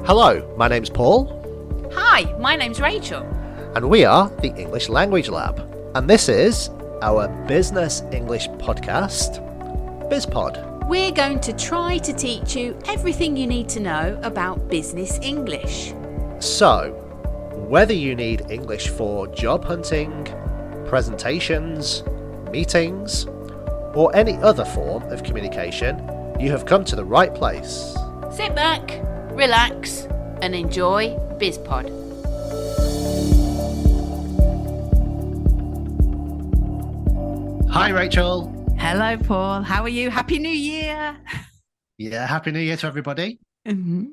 Hello, my name's Paul. Hi, my name's Rachel. And we are the English Language Lab. And this is our business English podcast, BizPod. We're going to try to teach you everything you need to know about business English. So, whether you need English for job hunting, presentations, meetings, or any other form of communication, you have come to the right place. Sit back, relax, and enjoy BizPod. Hi, Rachel. Hello, Paul. How are you? Happy New Year. Yeah, Happy New Year to everybody. Mm-hmm.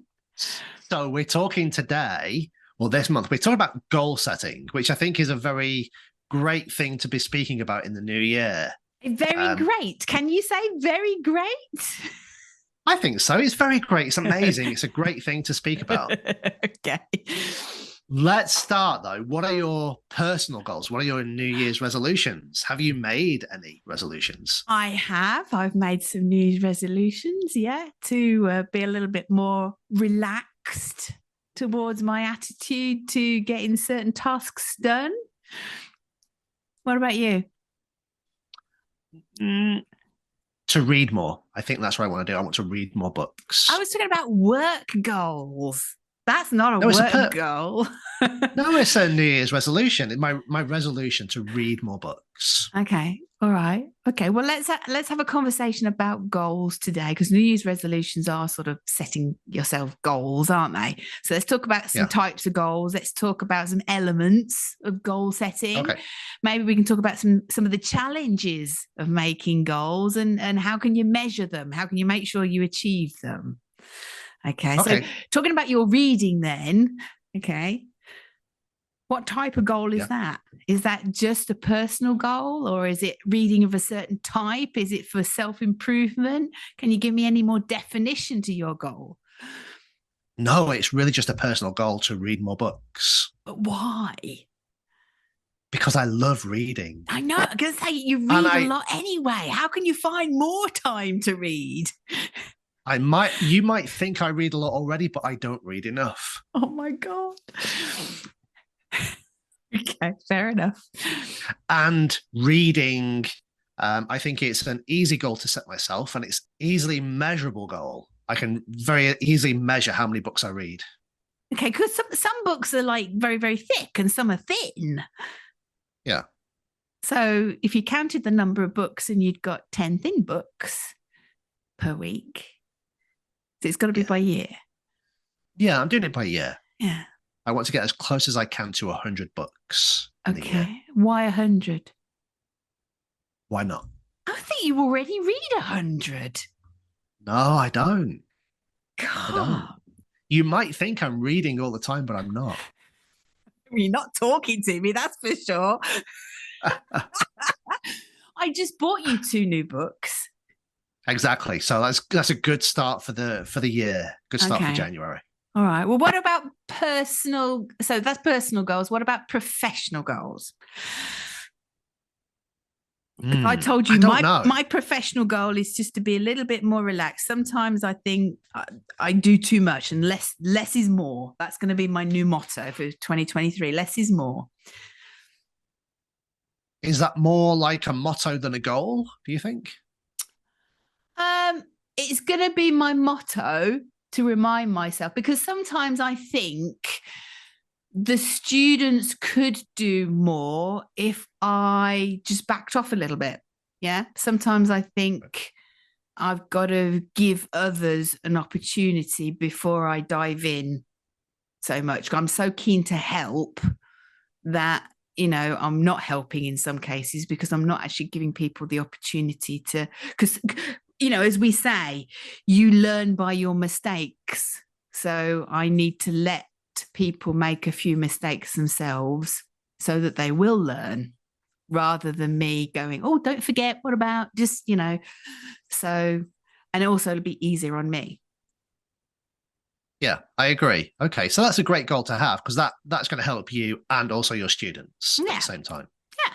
So we're talking today, well, this month, we're talking about goal setting, which I think is a very great thing to be speaking about in the new year. Very great. Can you say very great? I think so. It's very great. It's amazing. It's a great thing to speak about. Okay. Let's start, though. What are your personal goals? What are your New Year's resolutions? Have you made any resolutions? I have. I've made some New Year's resolutions, to be a little bit more relaxed towards my attitude to getting certain tasks done. What about you? To read more. I think that's what I want to do. I want to read more books. I was talking about work goals. That's not a work goal. No, it's a New Year's resolution. My resolution to read more books. Okay. All right. Okay. Well, let's have a conversation about goals today, because New Year's resolutions are sort of setting yourself goals, aren't they? So let's talk about some types of goals. Let's talk about some elements of goal setting. Okay. Maybe we can talk about some of the challenges of making goals and how can you measure them? How can you make sure you achieve them? Okay. So talking about your reading then, okay. What type of goal is that? Is that just a personal goal, or is it reading of a certain type? Is it for self-improvement? Can you give me any more definition to your goal? No, it's really just a personal goal to read more books. But why? Because I love reading. I know. I'm going to say you read a lot anyway. How can you find more time to read? You might think I read a lot already, but I don't read enough. Oh my God. Okay, fair enough. And reading, I think it's an easy goal to set myself, and it's easily measurable goal. I can very easily measure how many books I read. Okay, because some books are like very, very thick and some are thin. Yeah. So if you counted the number of books and you'd got 10 thin books per week, so it's got to be by year. Yeah, I'm doing it by year. Yeah. I want to get as close as I can to 100 books. Okay. Why 100? Why not? I think you already read 100. No, I don't. God. I don't. You might think I'm reading all the time, but I'm not. You're not talking to me, that's for sure. I just bought you 2 new books. Exactly. So that's a good start for the year. Good start for January. All right. Well, what about personal? So that's personal goals. What about professional goals? I told you my professional goal is just to be a little bit more relaxed. Sometimes I think I do too much, and less is more. That's going to be my new motto for 2023. Less is more. Is that more like a motto than a goal, do you think? It's going to be my motto to remind myself, because sometimes I think the students could do more if I just backed off a little bit. Yeah. Sometimes I think I've got to give others an opportunity before I dive in so much. I'm so keen to help that, I'm not helping in some cases because I'm not actually giving people the opportunity to, because as we say, you learn by your mistakes. So I need to let people make a few mistakes themselves so that they will learn, rather than me going, oh, don't forget, what about just, so, and also it'll be easier on me. Yeah, I agree. Okay, so that's a great goal to have, because that's going to help you and also your students at the same time. Yeah.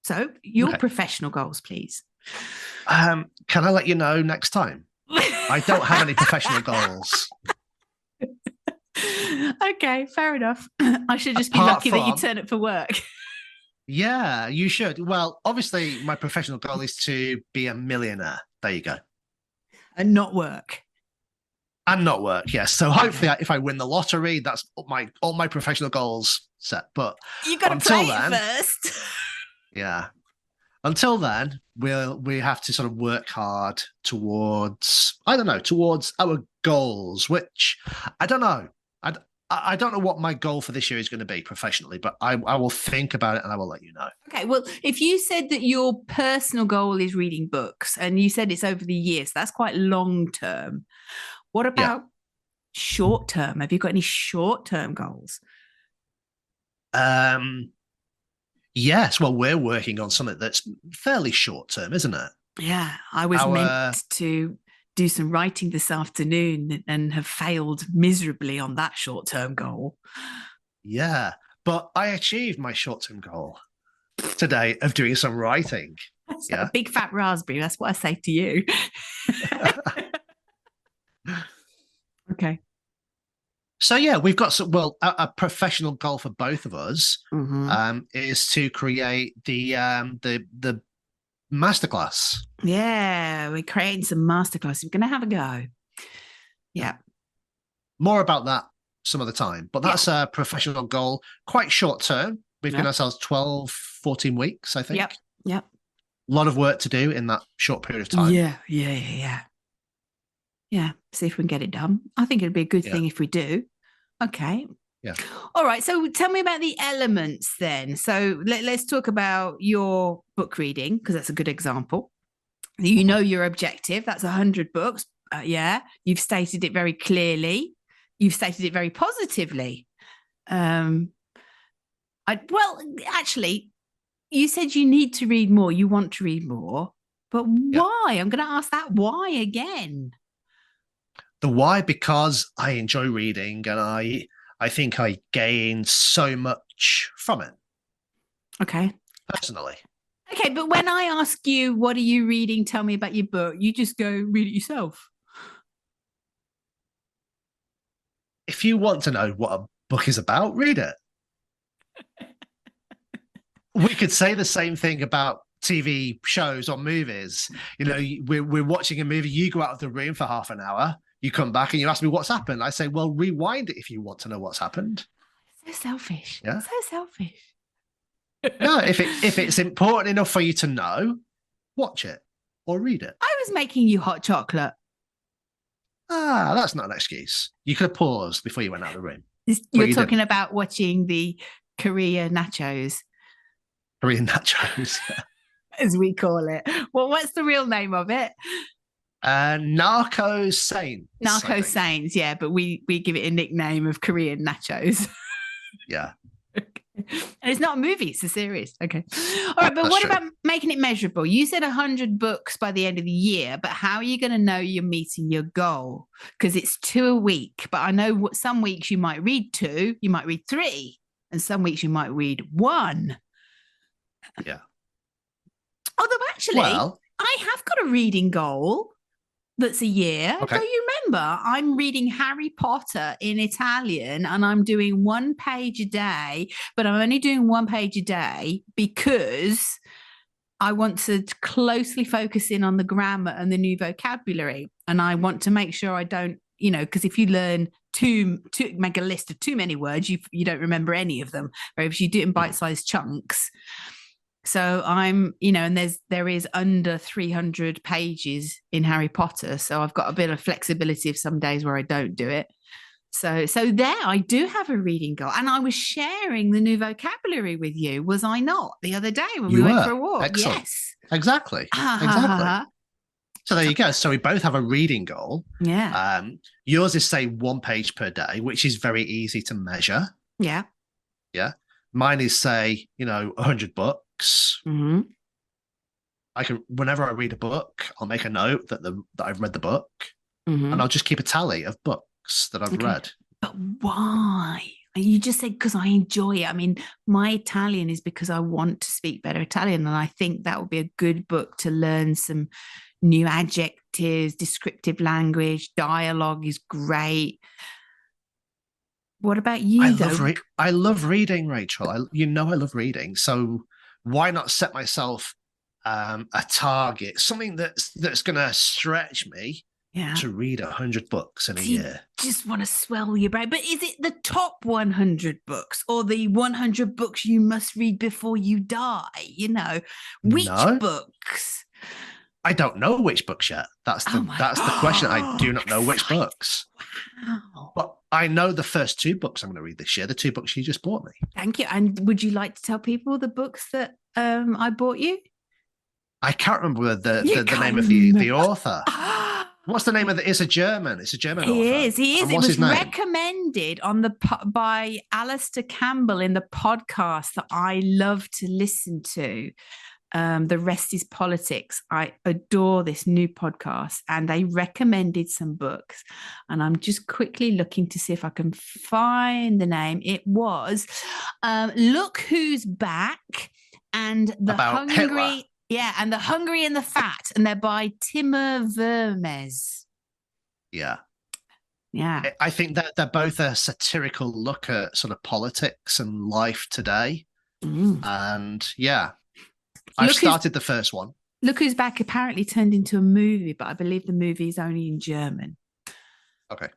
So your professional goals, please. Can I let you know next time? I don't have any professional goals. Okay, fair enough. I should just be Apart lucky that you from, turn up for work yeah, you should. Well, obviously, my professional goal is to be a millionaire. There you go. and not work. And not work, yes. So hopefully, Okay. if I win the lottery, that's all my professional goals set. But You got to play until it then, first. yeah. Until then, we have to sort of work hard towards, I don't know, towards our goals, which I don't know. I don't know what my goal for this year is going to be professionally, but I will think about it and I will let you know. Okay, well, if you said that your personal goal is reading books and you said it's over the years, that's quite long term. What Yeah. about short term? Have you got any short term goals? Yes. Well, we're working on something that's fairly short term, isn't it? Yeah, I was Our meant to do some writing this afternoon and have failed miserably on that short term goal. Yeah, but I achieved my short term goal today of doing some writing. That's a Yeah. big fat raspberry. That's what I say to you. Okay. So yeah, we've got some. Well, a professional goal for both of us Mm-hmm. is to create the masterclass. Yeah, we're creating some masterclasses. We're going to have a go. Yeah. More about that some other time, but Yeah. that's a professional goal, quite short term. We've given Yep. ourselves 12, 14 weeks, I think. Yep. Yep. A lot of work to do in that short period of time. Yeah. Yeah. Yeah. Yeah. Yeah. See if we can get it done. I think it'd be a good Yeah. thing if we do. Okay. Yeah. All right. So tell me about the elements then. So let's talk about your book reading because that's a good example. You know your objective. That's 100 books. Yeah. You've stated it very clearly. You've stated it very positively. Well, actually, you said you need to read more. You want to read more. But why? I'm going to ask that why again. The why, because I enjoy reading and I think I gain so much from it. Okay. Personally. Okay, but when I ask you, what are you reading? Tell me about your book. You just go read it yourself. If you want to know what a book is about, read it. We could say the same thing about TV shows or movies. You know, we're watching a movie, you go out of the room for half an hour, you come back and you ask me what's happened. I say, well, rewind it if you want to know what's happened. So selfish. Yeah. So selfish. No, if it's important enough for you to know, watch it or read it. I was making you hot chocolate. That's not an excuse. You could have paused before you went out of the room. You're talking about watching the Korea nachos. Korean nachos. As we call it. Well, what's the real name of it? Narco Saints. Narco Saints, yeah, but we give it a nickname of Korean nachos. Yeah. And it's not a movie, it's a series. Okay. All right, but That's what true. about making it measurable? You said 100 books by the end of the year, but how are you going to know you're meeting your goal? Because it's 2 a week, but I know some weeks you might read 2, you might read 3, and some weeks you might read 1. Yeah. Although actually, I have got a reading goal that's a year. Okay. Don't you remember? I'm reading Harry Potter in Italian and I'm doing 1 page a day, but I'm only doing 1 page a day because I want to closely focus in on the grammar and the new vocabulary. And I want to make sure I don't, because if you learn to make a list of too many words, you don't remember any of them. Whereas if you do it in bite-sized chunks. So I'm, and there is under 300 pages in Harry Potter. So I've got a bit of flexibility of some days where I don't do it. So there, I do have a reading goal. And I was sharing the new vocabulary with you, was I not, the other day when we went for a walk? Excellent. Yes. Exactly. Exactly. So there you go. So we both have a reading goal. Yeah. Yours is, say, 1 page per day, which is very easy to measure. Yeah. Yeah. Mine is, say, 100 books. Mm-hmm. Whenever I read a book, I'll make a note that I've read the book, Mm-hmm. and I'll just keep a tally of books that I've read. But why? You just said because I enjoy it. I mean, my Italian is because I want to speak better Italian, and I think that would be a good book to learn some new adjectives, descriptive language, dialogue is great. What about you, though? I love reading, Rachel. I love reading. So why not set myself a target, something that's going to stretch me Yeah. to read 100 books in a Do you year? just want to swell your brain? But is it the top 100 books or the 100 books you must read before you die? Which No, books? I don't know which books yet. Oh my That's the question. I do not know which exciting. books, Wow. but I know the first two books I'm going to read this year. The two books you just bought me. Thank you. And would you like to tell people the books that I bought you? I can't remember You the can't name of the remember. author. What's the name of the? It's a German. It's a German author. He is. And It what's was his name? recommended on by Alistair Campbell in the podcast that I love to listen to. The Rest is Politics. I adore this new podcast, and they recommended some books. And I'm just quickly looking to see if I can find the name. It was Look Who's Back and the About Hungry. Hitler. Yeah, and the Hungry and the Fat, and they're by Timur Vermes. Yeah. Yeah. I think that they're both a satirical look at sort of politics and life today. And yeah, I've started the first one. Look Who's Back apparently turned into a movie, but I believe the movie is only in German. Okay.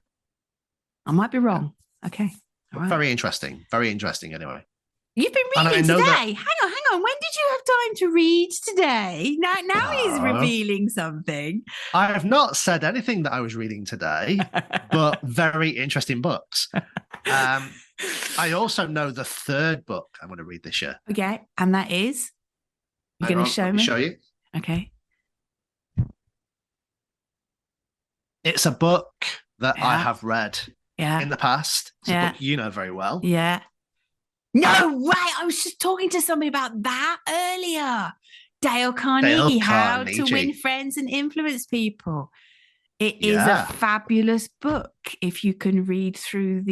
I might be wrong. Yeah. Okay. All right. Very interesting. Very interesting anyway. You've been reading today. Hang on. When did you have time to read today? Now he's revealing something. I have not said anything that I was reading today, but very interesting books. I also know the third book I'm going to read this year. Okay. And that is? You're going to show me? Show you. Okay. It's a book that I have read in the past. It's a book you know very well. Yeah. No way. I was just talking to somebody about that earlier. Dale Carnegie, How to Win Friends and Influence People. It is a fabulous book if you can read through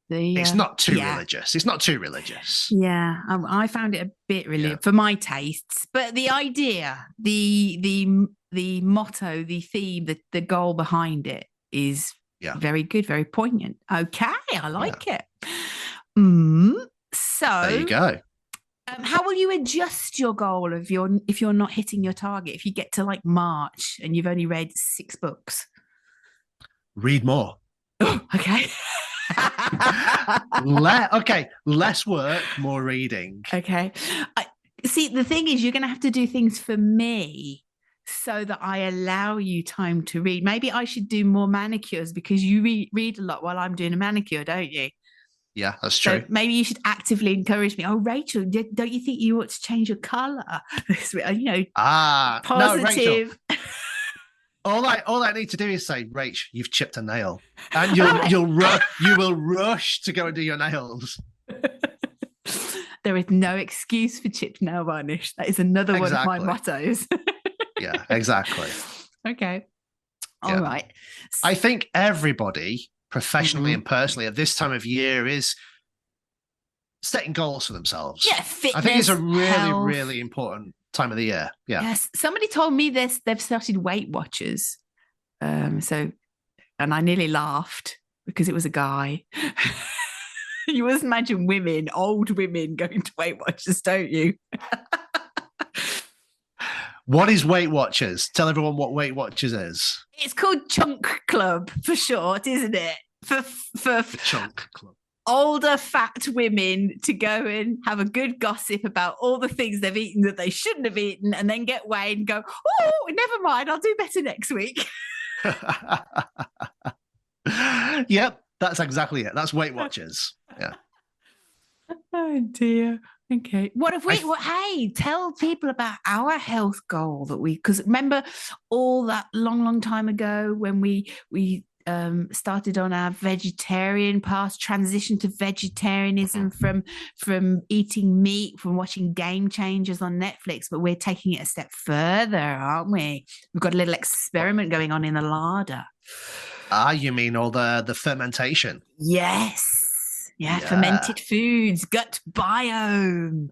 it's not too religious. It's not too religious. Yeah, I found it a bit religious for my tastes. But the idea, the motto, the theme, the goal behind it is very good, very poignant. Okay, I like it. So there you go. How will you adjust your goal if you're not hitting your target? If you get to like March and you've only read 6 books, read more. Okay. Less work, more reading. Okay. See, the thing is, you're going to have to do things for me so that I allow you time to read. Maybe I should do more manicures because you read a lot while I'm doing a manicure, don't you? Yeah, that's true. So maybe you should actively encourage me. Oh, Rachel, don't you think you ought to change your color? Positive. No, Rachel. All I need to do is say, Rach, you've chipped a nail, and you will rush to go and do your nails. There is no excuse for chipped nail varnish. That is another one of my mottos. Yeah, exactly. Okay. All right. I think everybody, professionally and personally, at this time of year is setting goals for themselves. Yeah, fitness, I think it's a really, health. really important time of the year. Yeah. Yes. Somebody told me this. They've started Weight Watchers. And I nearly laughed because it was a guy. You always imagine old women going to Weight Watchers, don't you? What is Weight Watchers? Tell everyone what Weight Watchers is. It's called Chunk Club for short, isn't it? For Chunk Club. Older fat women to go and have a good gossip about all the things they've eaten that they shouldn't have eaten, and then get weighed and go, oh, never mind, I'll do better next week. Yep, that's exactly it. That's Weight Watchers. Yeah. Oh dear. Okay. What if hey, tell people about our health goal because remember all that long time ago when we started on our vegetarian path, transition to vegetarianism from eating meat, from watching Game Changers on Netflix, but we're taking it a step further, aren't we? We've got a little experiment going on in the larder. You mean all the fermentation? Yes. Yeah, fermented foods, gut biome.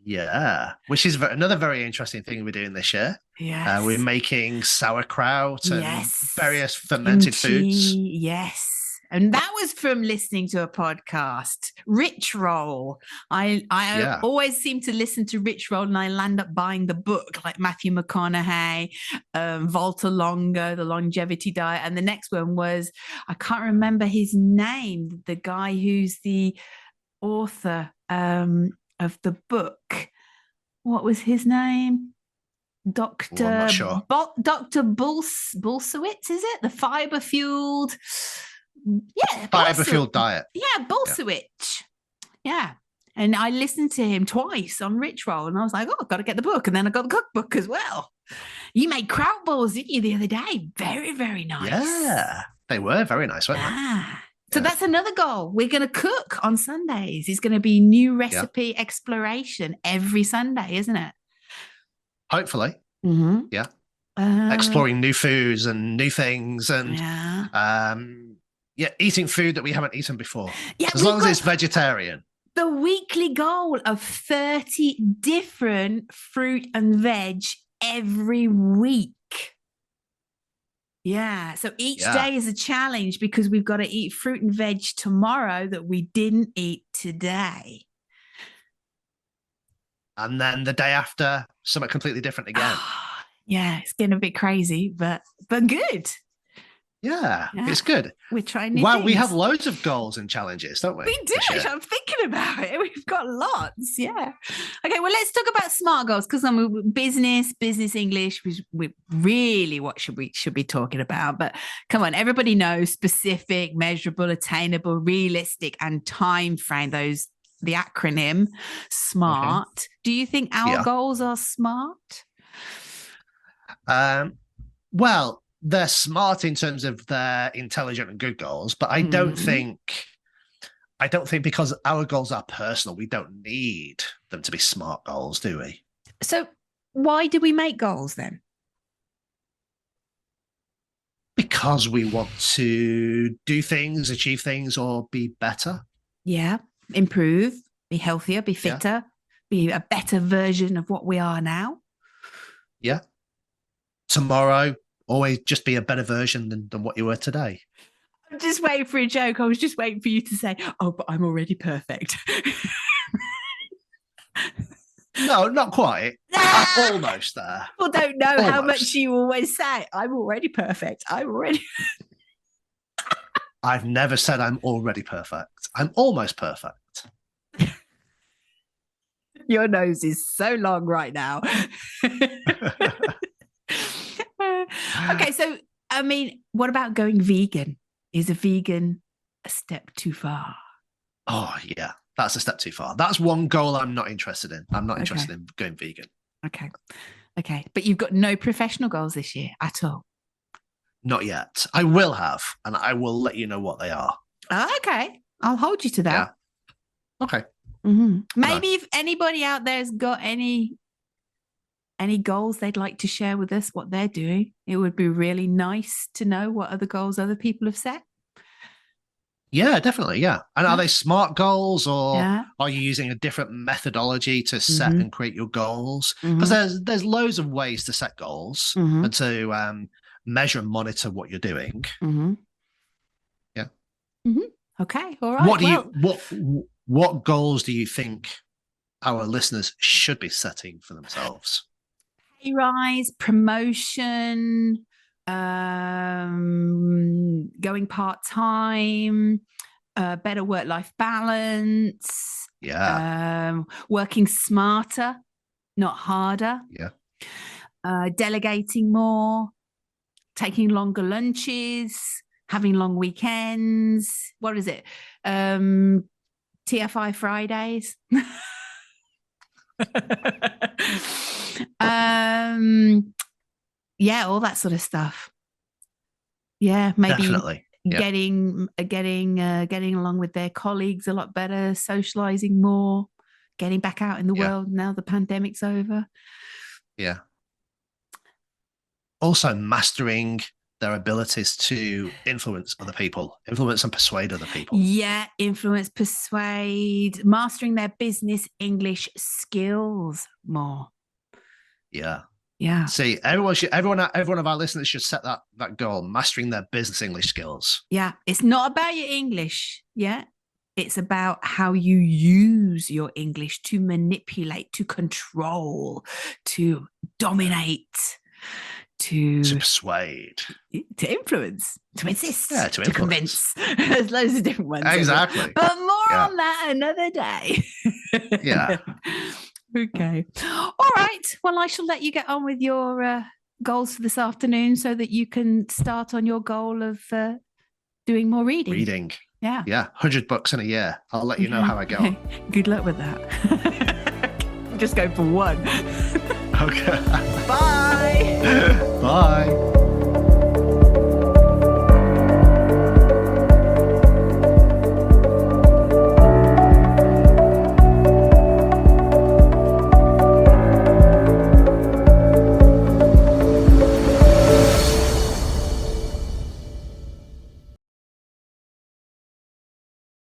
Yeah, which is another very interesting thing we're doing this year. We're Yes. making sauerkraut and Yes. various fermented foods. Kimchi. Yes. And that was from listening to a podcast, Rich Roll. I Yeah. always seem to listen to Rich Roll and I land up buying the book, like Matthew McConaughey, Volta Longo, The Longevity Diet. And the next one was, I can't remember his name, the guy who's the author of the book. What was his name? I'm not sure. Dr. Bulsiewicz, is it? The fiber fueled. Yeah, Fiber fueled diet. Yeah, Bulsiewicz. Yeah. And I listened to him twice on Rich Roll, and I was like, oh, I've got to get the book. And then I got the cookbook as well. You made kraut balls, didn't you, the other day? Very, very nice. Yeah, they were very nice, weren't they? So that's another goal. We're going to cook on Sundays. It's going to be new recipe exploration every Sunday, isn't it? Hopefully. Mm-hmm. Yeah. Exploring new foods and new things and eating food that we haven't eaten before. Yeah, as long as it's vegetarian. The weekly goal of 30 different fruit and veg every week. Yeah. So each day is a challenge because we've got to eat fruit and veg tomorrow that we didn't eat today. And then the day after, something completely different again. Yeah, it's getting a bit crazy, but good. Yeah, it's good. We're trying new things. We have loads of goals and challenges, don't we? We do. I'm thinking about it. We've got lots. Yeah. Okay, well, let's talk about SMART goals because I'm business English. We really what should we be talking about? But come on, everybody knows specific, measurable, attainable, realistic, and time frame. The acronym SMART. Okay. Do you think our goals are SMART? Well, they're smart in terms of their intelligent and good goals, but I don't think because our goals are personal, we don't need them to be SMART goals, do we? So why do we make goals then? Because we want to do things, achieve things, or be better. Yeah. Improve, be healthier, be fitter, be a better version of what we are now. Yeah. Tomorrow, always just be a better version than what you were today. I'm just waiting for a joke. I was just waiting for you to say, oh, but I'm already perfect. No, not quite. Almost there. People don't know how much you always say, I'm already perfect. I've never said I'm already perfect. I'm almost perfect. Your nose is so long right now. Okay, so, I mean, what about going vegan? Is a vegan a step too far? Oh, yeah, that's a step too far. That's one goal I'm not interested in. I'm not interested in going vegan. Okay. But you've got no professional goals this year at all? Not yet. I will have, and I will let you know what they are. Okay. I'll hold you to that. Yeah. Okay. Mm-hmm. Maybe if anybody out there has got any goals they'd like to share with us, what they're doing, it would be really nice to know what other goals other people have set. Yeah, definitely. Yeah. And are they SMART goals or are you using a different methodology to set and create your goals? Because there's loads of ways to set goals and to measure and monitor what you're doing. Yeah. Okay. All right. What goals do you think our listeners should be setting for themselves? Pay rise, promotion, going part-time, better work-life balance. Yeah. Working smarter, not harder. Yeah. Delegating more, taking longer lunches, having long weekends. What is it? TFI Fridays. Yeah, all that sort of stuff. Yeah, maybe definitely getting along with their colleagues a lot better, socializing more, getting back out in the world now the pandemic's over. Yeah. Also mastering their abilities to influence other people, influence and persuade other people. Yeah, influence, persuade, mastering their business English skills more. Yeah. Yeah. See, everyone of our listeners should set that goal, mastering their business English skills. Yeah. It's not about your English. Yeah. It's about how you use your English to manipulate, to control, to dominate, to persuade, to influence, to insist, to convince. There's loads of different ones. Exactly. But more on that another day. Yeah. Okay. All right. Well, I shall let you get on with your goals for this afternoon so that you can start on your goal of doing more reading. Yeah. Yeah. 100 books in a year. I'll let you know how I go. Good luck with that. Just go for one. Okay. Bye. Bye.